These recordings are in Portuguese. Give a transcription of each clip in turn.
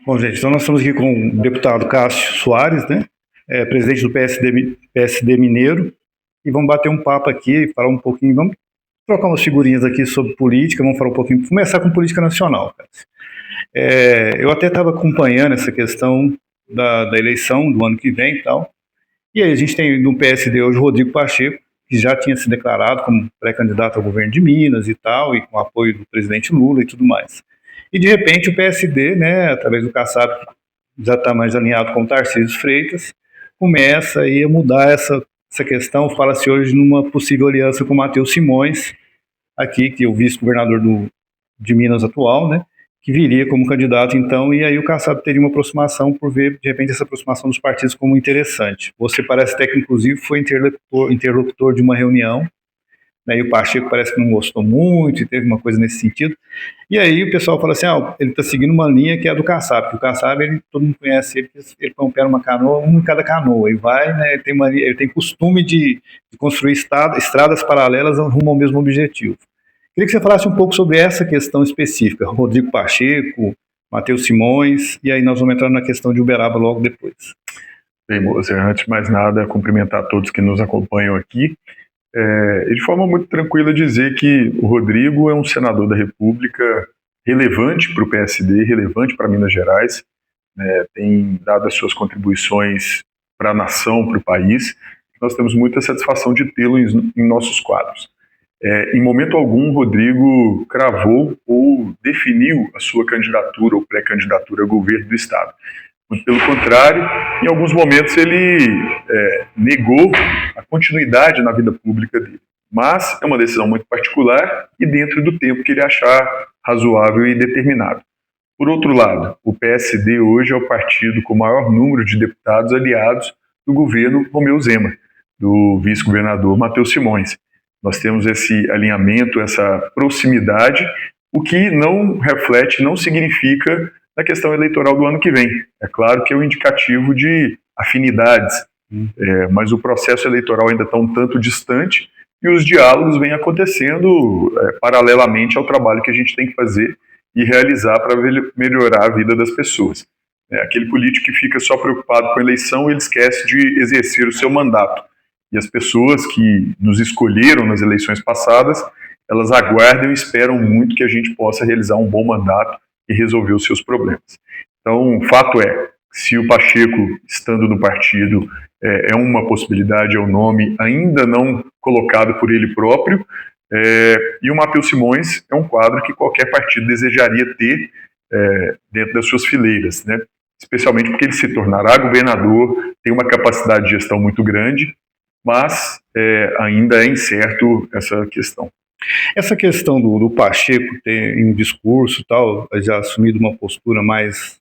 Bom, gente, então nós estamos aqui com o deputado Cássio Soares, né? Presidente do PSD Mineiro, e vamos bater um papo aqui, falar um pouquinho, vamos trocar umas figurinhas aqui sobre política, vamos falar um pouquinho, começar com política nacional. Eu até estava acompanhando essa questão da eleição do ano que vem e tal, e aí a gente tem no PSD hoje o Rodrigo Pacheco, que já tinha se declarado como pré-candidato ao governo de Minas e tal, e com apoio do presidente Lula e tudo mais. E de repente o PSD, né, através do Kassab, já está mais alinhado com o Tarcísio Freitas, começa aí a mudar essa questão. Fala-se hoje numa possível aliança com o Matheus Simões, aqui, que é o vice-governador de Minas atual, né, que viria como candidato, então, e aí o Kassab teria uma aproximação, por ver, de repente, essa aproximação dos partidos como interessante. Você parece até que, inclusive, foi interlocutor de uma reunião, né, e o Pacheco parece que não gostou muito, e teve uma coisa nesse sentido. E aí o pessoal fala assim, ele está seguindo uma linha que é a do Kassab, porque o Kassab, todo mundo conhece ele põe um pé numa canoa, um em cada canoa, e vai, né, ele tem costume de construir estradas paralelas rumo ao mesmo objetivo. Queria que você falasse um pouco sobre essa questão específica, Rodrigo Pacheco, Matheus Simões, e aí nós vamos entrar na questão de Uberaba logo depois. Bem, Mozer, antes de mais nada, cumprimentar todos que nos acompanham aqui. E de forma muito tranquila dizer que o Rodrigo é um senador da República relevante para o PSD, relevante para Minas Gerais, né, tem dado as suas contribuições para a nação, para o país. Nós temos muita satisfação de tê-lo em nossos quadros. Em momento algum, Rodrigo cravou ou definiu a sua candidatura ou pré-candidatura ao governo do Estado. Muito pelo contrário, em alguns momentos ele negou a continuidade na vida pública dele. Mas é uma decisão muito particular e dentro do tempo que ele achar razoável e determinado. Por outro lado, o PSD hoje é o partido com o maior número de deputados aliados do governo Romeu Zema, do vice-governador Matheus Simões. Nós temos esse alinhamento, essa proximidade, o que não reflete, não significa na questão eleitoral do ano que vem. É claro que é um indicativo de afinidades, mas o processo eleitoral ainda está um tanto distante e os diálogos vêm acontecendo paralelamente ao trabalho que a gente tem que fazer e realizar para melhorar a vida das pessoas. Aquele político que fica só preocupado com a eleição, ele esquece de exercer o seu mandato. E as pessoas que nos escolheram nas eleições passadas, elas aguardam e esperam muito que a gente possa realizar um bom mandato e resolver os seus problemas. Então, o fato é, se o Pacheco, estando no partido, é uma possibilidade, é um nome ainda não colocado por ele próprio, e o Matheus Simões é um quadro que qualquer partido desejaria ter dentro das suas fileiras, né? Especialmente porque ele se tornará governador, tem uma capacidade de gestão muito grande, mas ainda é incerto essa questão. Essa questão do Pacheco ter em um discurso tal, já assumido uma postura mais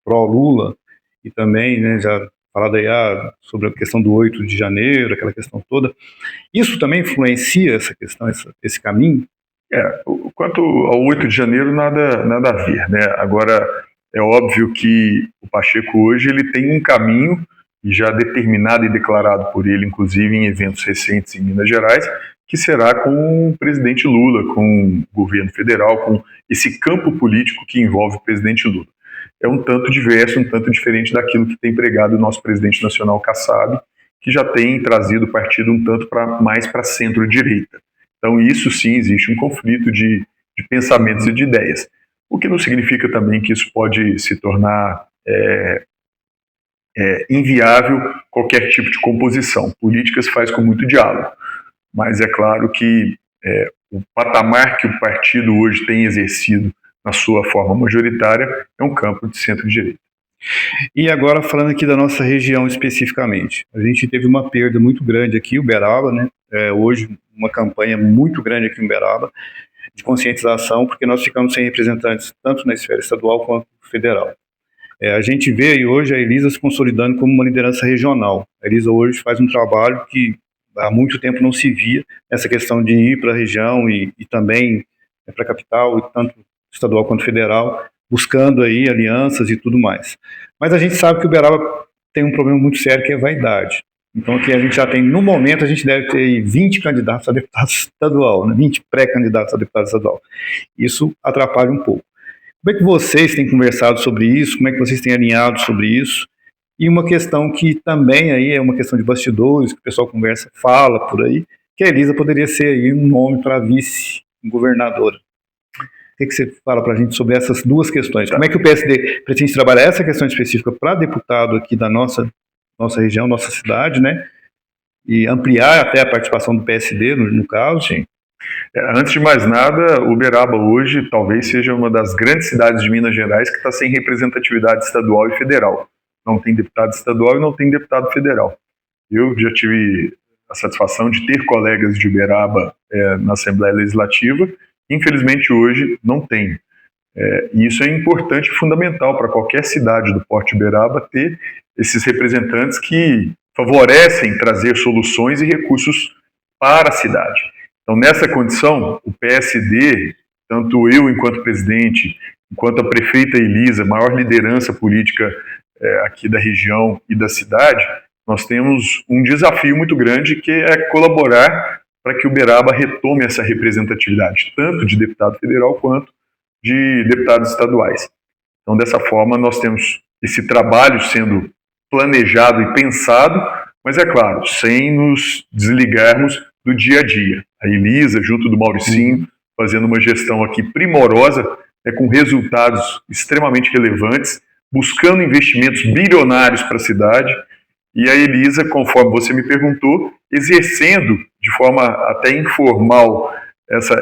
pró-Lula, e também, né, já falado aí sobre a questão do 8 de janeiro, aquela questão toda, isso também influencia essa questão, esse caminho? Quanto ao 8 de janeiro, nada a ver, né? Agora, é óbvio que o Pacheco hoje ele tem um caminho já determinado e declarado por ele, inclusive em eventos recentes em Minas Gerais, que será com o presidente Lula, com o governo federal, com esse campo político que envolve o presidente Lula. É um tanto diverso, um tanto diferente daquilo que tem pregado o nosso presidente nacional Kassab, que já tem trazido o partido um tanto mais para centro-direita. Então, isso sim, existe um conflito de pensamentos e de ideias. O que não significa também que isso pode se tornar inviável qualquer tipo de composição. Política se faz com muito diálogo, mas é claro que o patamar que o partido hoje tem exercido na sua forma majoritária é um campo de centro-direita. E agora falando aqui da nossa região especificamente, a gente teve uma perda muito grande aqui, Uberaba, né? Hoje uma campanha muito grande aqui em Uberaba de conscientização, porque nós ficamos sem representantes tanto na esfera estadual quanto federal. A gente vê aí hoje a Elisa se consolidando como uma liderança regional. A Elisa hoje faz um trabalho que há muito tempo não se via, essa questão de ir para a região e também para a capital, tanto estadual quanto federal, buscando aí alianças e tudo mais. Mas a gente sabe que o Uberaba tem um problema muito sério, que é a vaidade. Então aqui a gente já tem, no momento, a gente deve ter 20 candidatos a deputado estadual, né? 20 pré-candidatos a deputado estadual. Isso atrapalha um pouco. Como é que vocês têm conversado sobre isso? Como é que vocês têm alinhado sobre isso? E uma questão que também aí é uma questão de bastidores, que o pessoal conversa, fala por aí, que a Elisa poderia ser aí um nome para vice-governadora. O que você fala para a gente sobre essas duas questões? Como é que o PSD pretende trabalhar essa questão específica para deputado aqui da nossa região, nossa cidade, né? E ampliar até a participação do PSD, no caso? Sim. Antes de mais nada, Uberaba hoje talvez seja uma das grandes cidades de Minas Gerais que está sem representatividade estadual e federal. Não tem deputado estadual e não tem deputado federal. Eu já tive a satisfação de ter colegas de Uberaba na Assembleia Legislativa. Infelizmente, hoje não tenho. E isso é importante e fundamental para qualquer cidade do porte de Uberaba ter esses representantes que favorecem trazer soluções e recursos para a cidade. Então, nessa condição, o PSD, tanto eu enquanto presidente, enquanto a prefeita Elisa, maior liderança política aqui da região e da cidade, nós temos um desafio muito grande que é colaborar para que Uberaba retome essa representatividade, tanto de deputado federal quanto de deputados estaduais. Então, dessa forma, nós temos esse trabalho sendo planejado e pensado, mas é claro, sem nos desligarmos do dia a dia. A Elisa, junto do Mauricinho, fazendo uma gestão aqui primorosa, com resultados extremamente relevantes, buscando investimentos bilionários para a cidade, e a Elisa, conforme você me perguntou, exercendo de forma até informal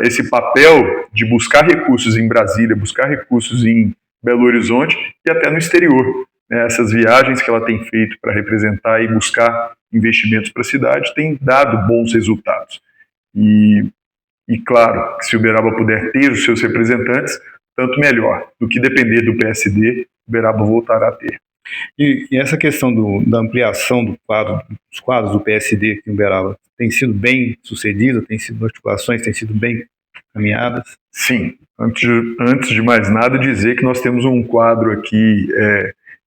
esse papel de buscar recursos em Brasília, buscar recursos em Belo Horizonte e até no exterior. Essas viagens que ela tem feito para representar e buscar investimentos para a cidade têm dado bons resultados. E claro, que se Uberaba puder ter os seus representantes, tanto melhor. Do que depender do PSD, Uberaba voltará a ter. E essa questão da ampliação dos quadros do PSD aqui em Uberaba tem sido bem sucedida? Tem sido articulações, tem sido bem caminhadas? Sim. Antes de mais nada, dizer que nós temos um quadro aqui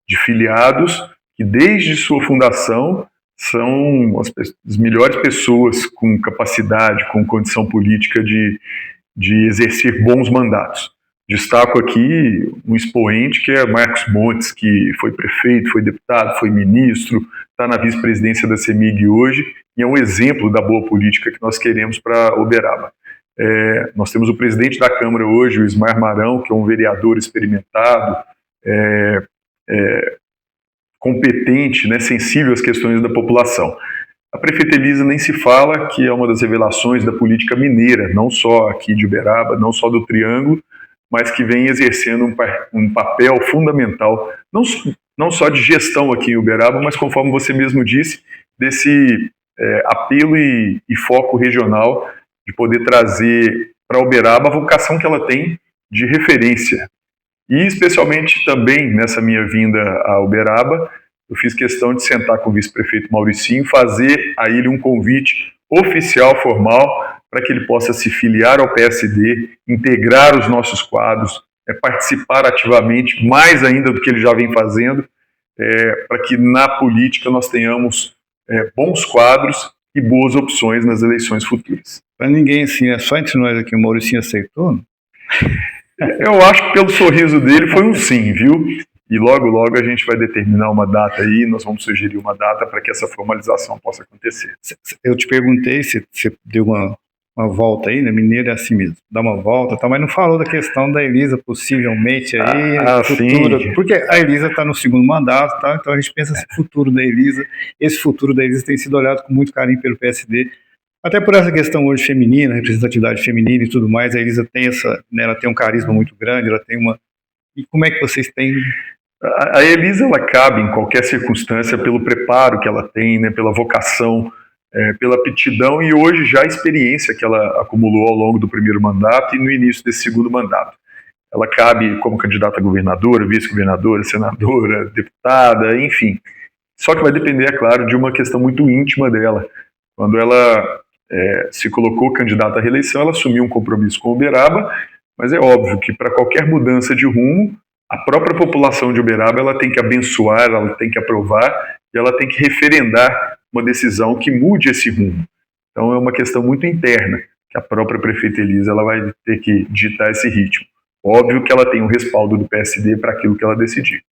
de filiados que desde sua fundação são as melhores pessoas com capacidade, com condição política de exercer bons mandatos. Destaco aqui um expoente que é Marcos Montes, que foi prefeito, foi deputado, foi ministro, está na vice-presidência da CEMIG hoje, e é um exemplo da boa política que nós queremos para Uberaba. Nós temos o presidente da Câmara hoje, o Ismar Marão, que é um vereador experimentado, competente, sensível às questões da população. A prefeita Elisa nem se fala, que é uma das revelações da política mineira, não só aqui de Uberaba, não só do Triângulo, mas que vem exercendo um papel fundamental, não só de gestão aqui em Uberaba, mas conforme você mesmo disse, desse apelo e foco regional de poder trazer para Uberaba a vocação que ela tem de referência. E especialmente também nessa minha vinda a Uberaba, eu fiz questão de sentar com o vice-prefeito Mauricinho, fazer a ele um convite oficial, formal, para que ele possa se filiar ao PSD, integrar os nossos quadros, participar ativamente, mais ainda do que ele já vem fazendo, para que na política nós tenhamos bons quadros e boas opções nas eleições futuras. Para ninguém assim, só entre nós aqui, o Mauricinho aceitou? Eu acho que pelo sorriso dele foi um sim, viu? E logo, logo a gente vai determinar uma data aí, nós vamos sugerir uma data para que essa formalização possa acontecer. Eu te perguntei se você deu uma volta aí, né? Mineiro é assim mesmo, dá uma volta, tá, mas não falou da questão da Elisa possivelmente aí, futura, sim. Porque a Elisa está no segundo mandato, tá? Então a gente pensa esse futuro da Elisa tem sido olhado com muito carinho pelo PSD, até por essa questão hoje feminina, representatividade feminina e tudo mais. A Elisa tem ela tem um carisma muito grande, ela tem uma... E como é que vocês têm... A Elisa, ela cabe em qualquer circunstância pelo preparo que ela tem, pela vocação, pela aptidão e hoje já a experiência que ela acumulou ao longo do primeiro mandato e no início desse segundo mandato. Ela cabe como candidata a governadora, vice-governadora, senadora, deputada, enfim. Só que vai depender, é claro, de uma questão muito íntima dela. Quando ela se colocou candidata à reeleição, ela assumiu um compromisso com Uberaba, mas é óbvio que para qualquer mudança de rumo, a própria população de Uberaba ela tem que abençoar, ela tem que aprovar e ela tem que referendar uma decisão que mude esse rumo. Então é uma questão muito interna, que a própria prefeita Elisa ela vai ter que ditar esse ritmo. Óbvio que ela tem o respaldo do PSD para aquilo que ela decidir.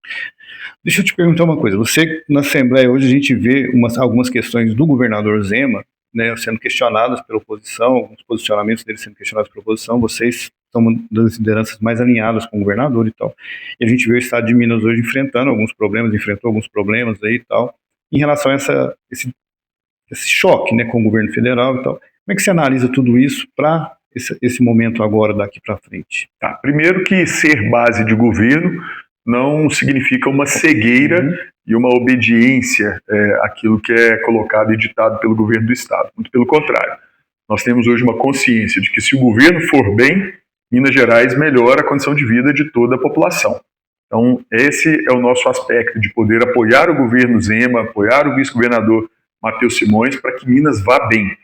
Deixa eu te perguntar uma coisa. Você, na Assembleia, hoje a gente vê algumas questões do governador Zema, né, sendo questionadas pela oposição, alguns posicionamentos dele sendo questionados pela oposição. Vocês são uma das lideranças mais alinhadas com o governador e tal. E a gente vê o estado de Minas hoje enfrentou alguns problemas aí e tal, em relação a esse choque, né, com o governo federal e tal. Como é que você analisa tudo isso para esse momento agora, daqui para frente? Tá, primeiro que ser base de governo não significa uma cegueira e uma obediência àquilo que é colocado e ditado pelo governo do Estado. Muito pelo contrário. Nós temos hoje uma consciência de que se o governo for bem, Minas Gerais melhora a condição de vida de toda a população. Então, esse é o nosso aspecto de poder apoiar o governo Zema, apoiar o vice-governador Matheus Simões para que Minas vá bem.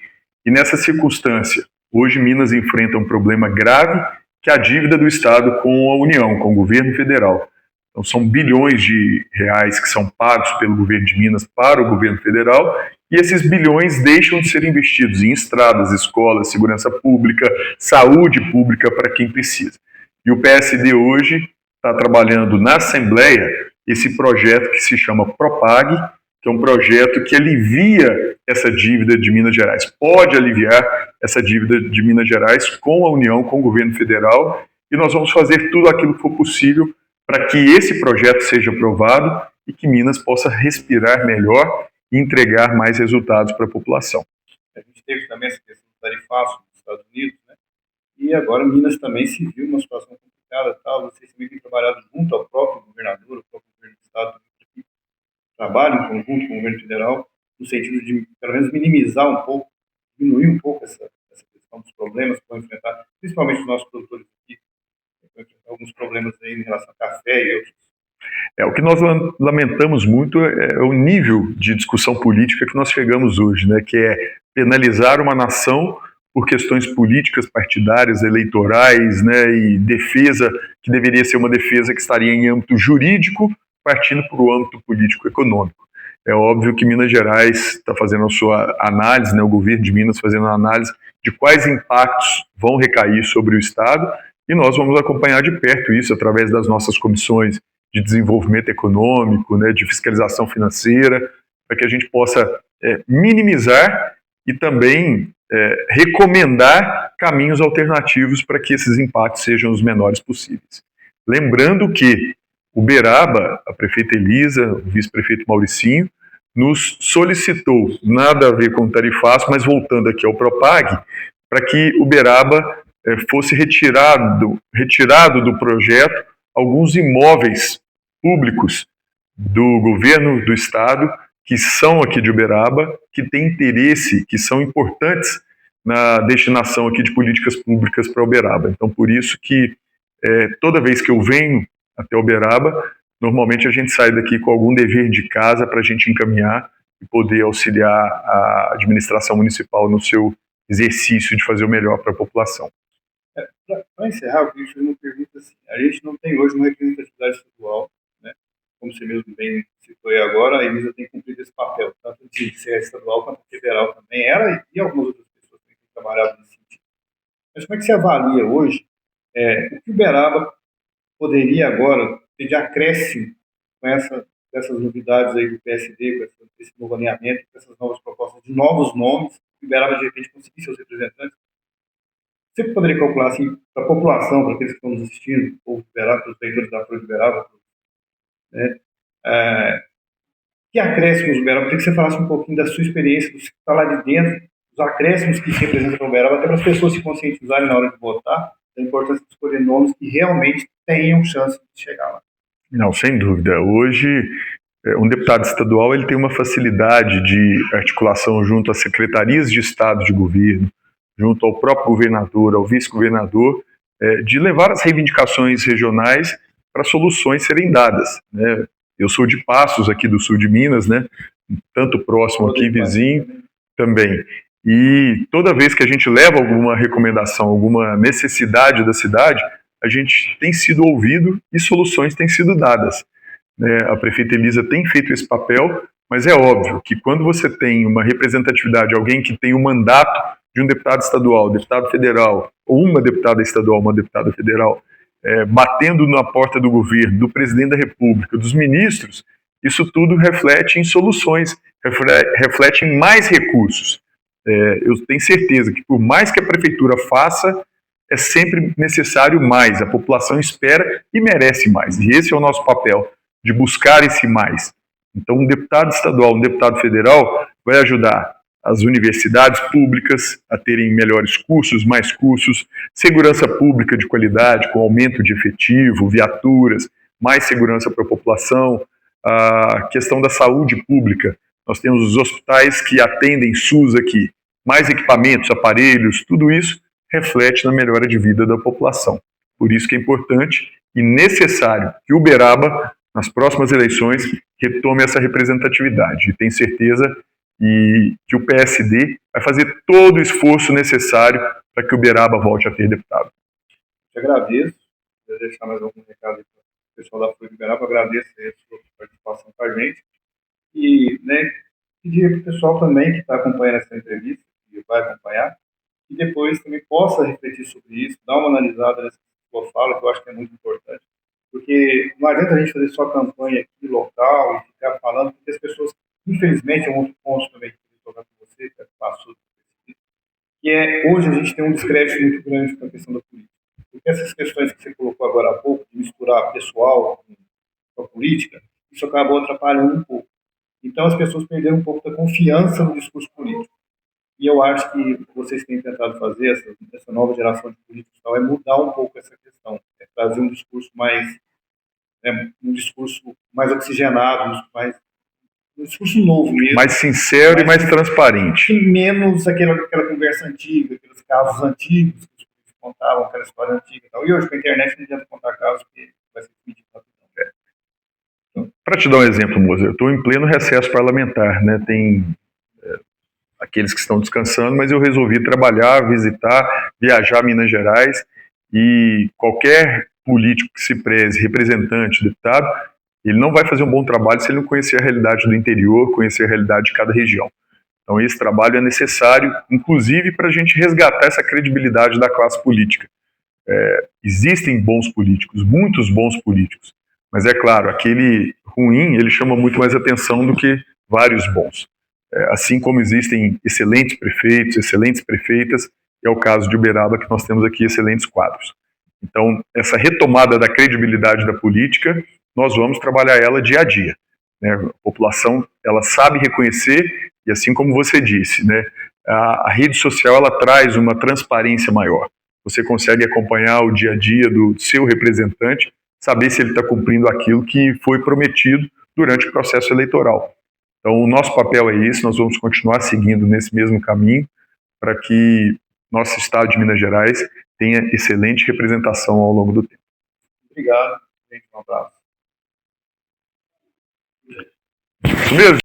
E nessa circunstância, hoje Minas enfrenta um problema grave, que é a dívida do Estado com a União, com o governo federal. Então são bilhões de reais que são pagos pelo governo de Minas para o governo federal, e esses bilhões deixam de ser investidos em estradas, escolas, segurança pública, saúde pública para quem precisa. E o PSD hoje está trabalhando na Assembleia esse projeto que se chama Propag, que é um projeto que alivia essa dívida de Minas Gerais, pode aliviar essa dívida de Minas Gerais com a União, com o governo federal, e nós vamos fazer tudo aquilo que for possível para que esse projeto seja aprovado e que Minas possa respirar melhor e entregar mais resultados para a população. A gente teve também essa questão do tarifaço nos Estados Unidos, né? E agora Minas também se viu numa situação complicada, tal. Vocês também têm trabalhado junto ao próprio governador, ao próprio governo do Estado, que trabalham em conjunto com o governo federal, no sentido de, pelo menos, minimizar um pouco, diminuir um pouco essa questão dos problemas que vão enfrentar, principalmente os nossos produtores aqui, alguns problemas aí em relação a café e outros. O que nós lamentamos muito é o nível de discussão política que nós chegamos hoje, né, que é penalizar uma nação por questões políticas, partidárias, eleitorais, né, e defesa, que deveria ser uma defesa que estaria em âmbito jurídico, partindo para o âmbito político-econômico. É óbvio que Minas Gerais está fazendo a sua análise, né, o governo de Minas fazendo a análise de quais impactos vão recair sobre o Estado, e nós vamos acompanhar de perto isso através das nossas comissões de desenvolvimento econômico, né, de fiscalização financeira, para que a gente possa minimizar e também recomendar caminhos alternativos para que esses impactos sejam os menores possíveis. Lembrando que Uberaba, a prefeita Elisa, o vice-prefeito Mauricinho, nos solicitou, nada a ver com o tarifaço, mas voltando aqui ao Propag, para que Uberaba fosse retirado do projeto alguns imóveis públicos do governo do Estado, que são aqui de Uberaba, que têm interesse, que são importantes na destinação aqui de políticas públicas para Uberaba. Então, por isso que toda vez que eu venho até Uberaba, normalmente a gente sai daqui com algum dever de casa para a gente encaminhar e poder auxiliar a administração municipal no seu exercício de fazer o melhor para a população. Para encerrar, eu queria fazer uma pergunta assim. A gente não tem hoje uma representatividade estadual, né? Como você mesmo bem citou aí agora, a Elisa tem cumprido esse papel, tanto de ser estadual quanto federal também. Ela e algumas outras pessoas que têm trabalhado nesse sentido. Mas como é que você avalia hoje o que Uberaba poderia agora ter de acréscimo com essas novidades aí do PSD, com esse novo alinhamento, com essas novas propostas de novos nomes, que Uberaba de repente conseguir seus representantes? Você poderia calcular assim, para a população, para aqueles que estão nos assistindo, ou para os leitores da Folha de Uberaba, né? Que acréscimos Uberaba? Eu queria que você falasse um pouquinho da sua experiência, do que está lá de dentro, os acréscimos que se representam Uberaba, até para as pessoas se conscientizarem na hora de votar, da importância de escolher nomes que realmente tenham chance de chegar lá. Não, sem dúvida. Hoje, um deputado estadual ele tem uma facilidade de articulação junto às secretarias de Estado de governo, junto ao próprio governador, ao vice-governador, de levar as reivindicações regionais para soluções serem dadas, né? Eu sou de Passos, aqui do sul de Minas, né? Tanto próximo aqui, vizinho, também. E toda vez que a gente leva alguma recomendação, alguma necessidade da cidade, a gente tem sido ouvido e soluções têm sido dadas. A prefeita Elisa tem feito esse papel, mas é óbvio que quando você tem uma representatividade, alguém que tem o mandato de um deputado estadual, deputado federal, ou uma deputada estadual, uma deputada federal, batendo na porta do governo, do presidente da República, dos ministros, isso tudo reflete em soluções, reflete em mais recursos. Eu tenho certeza que por mais que a prefeitura faça, é sempre necessário mais. A população espera e merece mais. E esse é o nosso papel, de buscar esse mais. Então, um deputado estadual, um deputado federal vai ajudar as universidades públicas a terem melhores cursos, mais cursos, segurança pública de qualidade, com aumento de efetivo, viaturas, mais segurança para a população, a questão da saúde pública. Nós temos os hospitais que atendem SUS aqui, mais equipamentos, aparelhos, tudo isso reflete na melhora de vida da população. Por isso que é importante e necessário que Uberaba, nas próximas eleições, retome essa representatividade. E tenho certeza que o PSD vai fazer todo o esforço necessário para que Uberaba volte a ter deputado. Te agradeço. Vou deixar mais algum recado para o pessoal da Folha de Uberaba. Agradeço a sua participação com a gente. E pedir para o pessoal também que está acompanhando essa entrevista, que vai acompanhar, e depois também possa refletir sobre isso, dar uma analisada nessa sua fala, que eu acho que é muito importante. Porque não adianta a gente fazer só campanha aqui local e ficar falando, porque as pessoas, infelizmente, é um outro ponto também que eu vou tocar com você, que passou, que hoje a gente tem um descrédito muito grande com a questão da política. Porque essas questões que você colocou agora há pouco, de misturar pessoal com a política, isso acabou atrapalhando um pouco. Então as pessoas perderam um pouco da confiança no discurso político. E eu acho que o que vocês têm tentado fazer, essa nova geração de políticos, é mudar um pouco essa questão, trazer um discurso mais oxigenado, um discurso novo mesmo. Mais sincero e mais transparente. Menos aquela conversa antiga, aqueles casos antigos que os políticos contavam, aquela história antiga e tal. E hoje com a internet não adianta contar casos que vai ser pedido rapidão. Para te dar um exemplo, Moza, eu estou em pleno recesso parlamentar, né? Tem aqueles que estão descansando, mas eu resolvi trabalhar, visitar, viajar a Minas Gerais, e qualquer político que se preze, representante, deputado, ele não vai fazer um bom trabalho se ele não conhecer a realidade do interior, conhecer a realidade de cada região. Então esse trabalho é necessário, inclusive para a gente resgatar essa credibilidade da classe política. Existem bons políticos, muitos bons políticos, mas é claro, aquele ruim, ele chama muito mais atenção do que vários bons. Assim como existem excelentes prefeitos, excelentes prefeitas, é o caso de Uberaba, que nós temos aqui excelentes quadros. Então, essa retomada da credibilidade da política, nós vamos trabalhar ela dia a dia. Né? A população, ela sabe reconhecer, e assim como você disse, né, a rede social, ela traz uma transparência maior. Você consegue acompanhar o dia a dia do seu representante, saber se ele está cumprindo aquilo que foi prometido durante o processo eleitoral. Então, o nosso papel é esse, nós vamos continuar seguindo nesse mesmo caminho para que nosso estado de Minas Gerais tenha excelente representação ao longo do tempo. Obrigado, gente, um abraço. Isso mesmo.